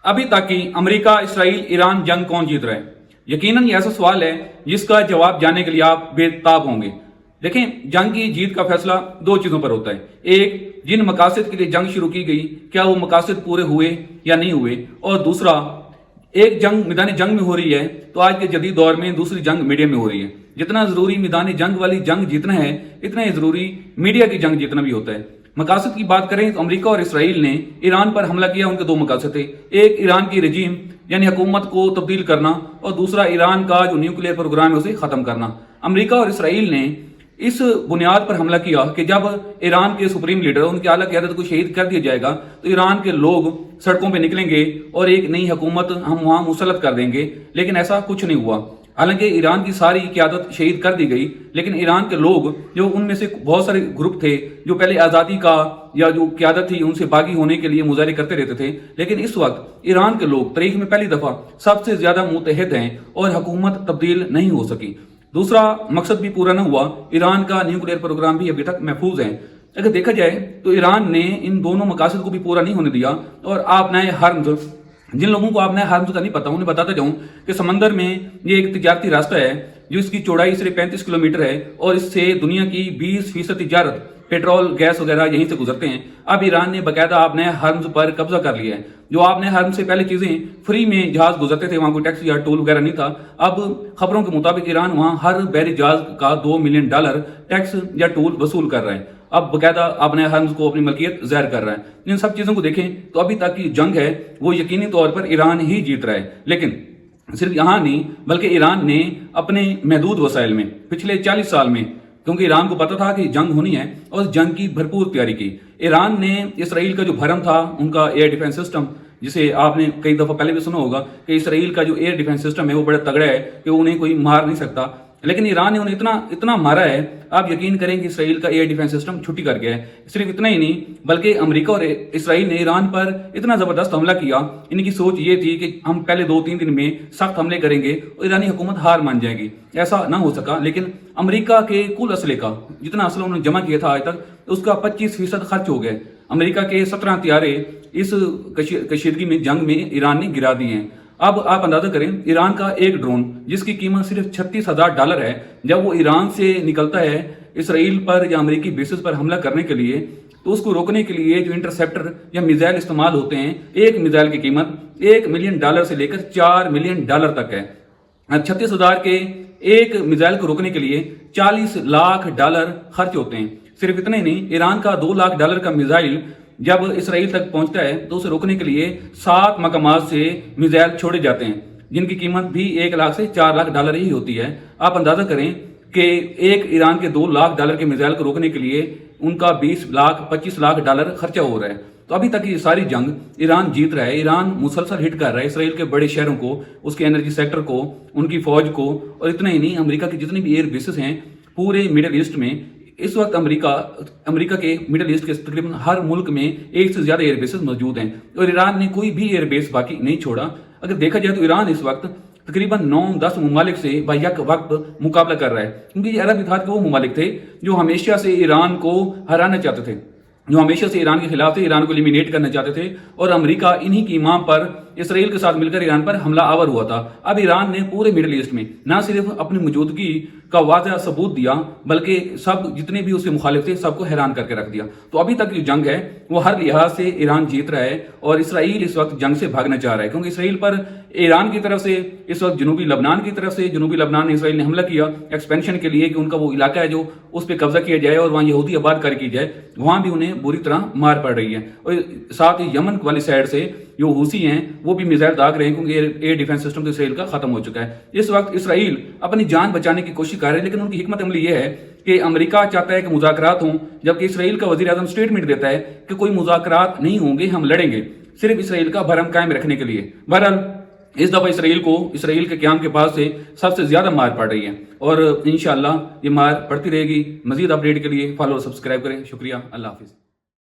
अभी तक की अमेरिका, इसराइल, ईरान जंग कौन जीत रहा है? यकीनन ये ऐसा सवाल है जिसका जवाब जानने के लिए आप बेताब होंगे। देखें, जंग की जीत का फैसला दो चीजों पर होता है। एक, जिन मकासद के लिए जंग शुरू की गई, क्या वो मकासद पूरे हुए या नहीं हुए। और दूसरा, एक जंग मैदान जंग में हो रही है तो आज के जदीद दौर में दूसरी जंग मीडिया में हो रही है। जितना जरूरी मैदान जंग वाली जंग जीतना है, इतना ही जरूरी मीडिया की जंग जीतना भी होता है। मकासद की बात करें तो अमेरिका और इसराइल ने ईरान पर हमला किया। उनके दो मकासद थे, एक ईरान की रजीम यानी हुकूमत को तब्दील करना और दूसरा ईरान का जो न्यूक्लियर प्रोग्राम है उसे खत्म करना। अमेरिका और इसराइल ने इस बुनियाद पर हमला किया कि जब ईरान के सुप्रीम लीडर, उनकी आला क़यादत को शहीद कर दिया जाएगा तो ईरान के लोग सड़कों पे निकलेंगे और एक नई हुकूमत हम वहां मुसल्लत कर देंगे। लेकिन ऐसा कुछ नहीं हुआ। हालांकि ईरान की सारी क़यादत शहीद कर दी गई, लेकिन ईरान के लोग, जो उनमें से बहुत सारे ग्रुप थे जो पहले आज़ादी का या जो क़यादत थी उनसे बागी होने के लिए मुजाहरे करते रहते थे, लेकिन इस वक्त ईरान के लोग तारीख में पहली दफ़ा सबसे ज़्यादा मुतहद हैं और हुकूमत तब्दील नहीं हो सकी। दूसरा मकसद भी पूरा न हुआ, ईरान का न्यूक्लियर प्रोग्राम भी अभी तक महफूज है। अगर देखा जाए तो ईरान ने इन दोनों मकासद को भी पूरा नहीं होने दिया। और आप नए हर्म्स, जिन लोगों को आप नए हर्म्स का नहीं पता, उन्हें बताता जाऊं कि समंदर में ये एक तिजारती रास्ता है जो इसकी चौड़ाई सिर्फ 35 किलोमीटर है और इससे दुनिया की 20% तिजारत, पेट्रोल, गैस वगैरह यहीं से गुजरते हैं। अब ईरान ने बाकायदा आपने हर्म्स पर कब्जा कर लिया है। जो आपने हर्म से पहले चीजें फ्री में जहाज गुजरते थे, वहां कोई टैक्स या टोल वगैरह नहीं था। अब खबरों के मुताबिक ईरान वहां हर बहरी जहाज का $2 मिलियन टैक्स या टोल वसूल कर रहा है। अब बाकायदा अपने हर्म्स को अपनी मलकियत ज़ाहिर कर रहा है। इन सब चीजों को देखें तो अभी तक की जंग है वो यकीनी तौर पर ईरान ही जीत रहा है। लेकिन सिर्फ यहां नहीं, बल्कि ईरान ने अपने महदूद वसाइल में पिछले 40 साल में, क्योंकि ईरान को पता था कि जंग होनी है और उस जंग की भरपूर तैयारी की। ईरान ने इसराइल का जो भरम था, उनका एयर डिफेंस सिस्टम, जिसे आपने कई दफा पहले भी सुना होगा कि इसराइल का जो एयर डिफेंस सिस्टम है वो बड़ा तगड़ा है कि उन्हें कोई मार नहीं सकता, लेकिन ईरान ने उन्हें इतना मारा है, आप यकीन करें कि इसराइल का एयर डिफेंस सिस्टम छुट्टी कर गया है। सिर्फ इतना ही नहीं, बल्कि अमेरिका और इसराइल ने ईरान पर इतना जबरदस्त हमला किया। इनकी सोच ये थी कि हम पहले 2-3 दिन में सख्त हमले करेंगे और ईरानी हुकूमत हार मान जाएगी। ऐसा ना हो सका, लेकिन अमेरिका के कुल असले का जितना असला उन्होंने जमा किया था आज तक, उसका 25% खर्च हो गया। अमेरिका के 17 हथियारे इस कशीदगी में जंग में ईरान ने गिरा दिए हैं। अब आप अंदाजा करें, ईरान का एक ड्रोन जिसकी कीमत सिर्फ $36,000 है, जब वो ईरान से निकलता है इसराइल पर या अमेरिकी बेसिस पर हमला करने के लिए, तो उसको रोकने के लिए जो इंटरसेप्टर या मिसाइल इस्तेमाल होते हैं, एक मिसाइल की कीमत $1 मिलियन से लेकर $4 मिलियन तक है। 36,000 के एक मिसाइल को रोकने के लिए $40 लाख खर्च होते हैं। सिर्फ इतना ही नहीं, ईरान का $2 लाख का मिसाइल जब इसराइल तक पहुंचता है तो उसे रोकने के लिए 7 मकामात से मिसाइल छोड़े जाते हैं, जिनकी कीमत भी $1 लाख से $4 लाख ही होती है। आप अंदाजा करें कि एक ईरान के $2 लाख के मिसाइल को रोकने के लिए उनका 20 लाख 25 लाख डॉलर खर्चा हो रहा है। तो अभी तक ये सारी जंग ईरान जीत रहा है। ईरान मुसलसल हिट कर रहा है इसराइल के बड़े शहरों को, उसके एनर्जी सेक्टर को, उनकी फौज को। और इतना ही नहीं, अमेरिका के जितने भी एयर बेसिस हैं पूरे मिडिल ईस्ट में, इस वक्त अमेरिका के मिडिल ईस्ट के तकरीबन हर मुल्क में एक से ज्यादा एयरबेसेस मौजूद हैं और ईरान ने कोई भी एयरबेस बाकी नहीं छोड़ा। अगर देखा जाए तो ईरान इस वक्त तकरीबन 9-10 ममालिक से बायक वक्त मुकाबला कर रहा है, क्योंकि ये अरब इत्तेहाद के वो ममालिक थे जो हमेशा से ईरान को हराना चाहते थे, जो हमेशा से ईरान के खिलाफ थे, ईरान को एलिमिनेट करना चाहते थे। और अमेरिका इन्हीं की मांग पर इसराइल के साथ मिलकर ईरान पर हमला आवर हुआ था। अब ईरान ने पूरे मिडिल ईस्ट में न सिर्फ अपनी मौजूदगी का वाज़ह सबूत दिया, बल्कि सब जितने भी उसके मुखालिफ थे सबको हैरान करके रख दिया। तो अभी तक जो जंग है वो हर लिहाज से ईरान जीत रहा है और इसराइल इस वक्त जंग से भागना चाह रहा है, क्योंकि इसराइल पर ईरान की तरफ से इस वक्त जनूबी लबनान की तरफ से, जनूबी लबनान इसराइल ने हमला किया एक्सपेंशन के लिए कि उनका वो इलाका है जो उस पर कब्जा किया जाए और वहाँ यहूदी आबादकारी की जाए। वहाँ भी उन्हें बुरी तरह मार पड़ रही है। और साथ ही यमन वाली साइड से जो हुसी हैं वो भी मिसाइल दाग रहे हैं, क्योंकि एयर डिफेंस सिस्टम तो इसराइल का खत्म हो चुका है। इस वक्त इसराइल अपनी जान बचाने की कोशिश कर रहे हैं, लेकिन उनकी हिकमत अमली ये है कि अमेरिका चाहता है कि मुज़ाकरात हों, जबकि इसराइल का वज़ीर आज़म स्टेटमेंट देता है कि कोई मुज़ाकरात नहीं होंगे, हम लड़ेंगे, सिर्फ इसराइल का भरम कायम रखने के लिए। बहरहाल इस दफा इसराइल के क़याम के पास से सबसे ज्यादा मार पड़ रही है और इंशाअल्लाह ये मार पड़ती रहेगी। मजीद अपडेट के लिए फॉलो और सब्सक्राइब करें। शुक्रिया, अल्लाह हाफिज़।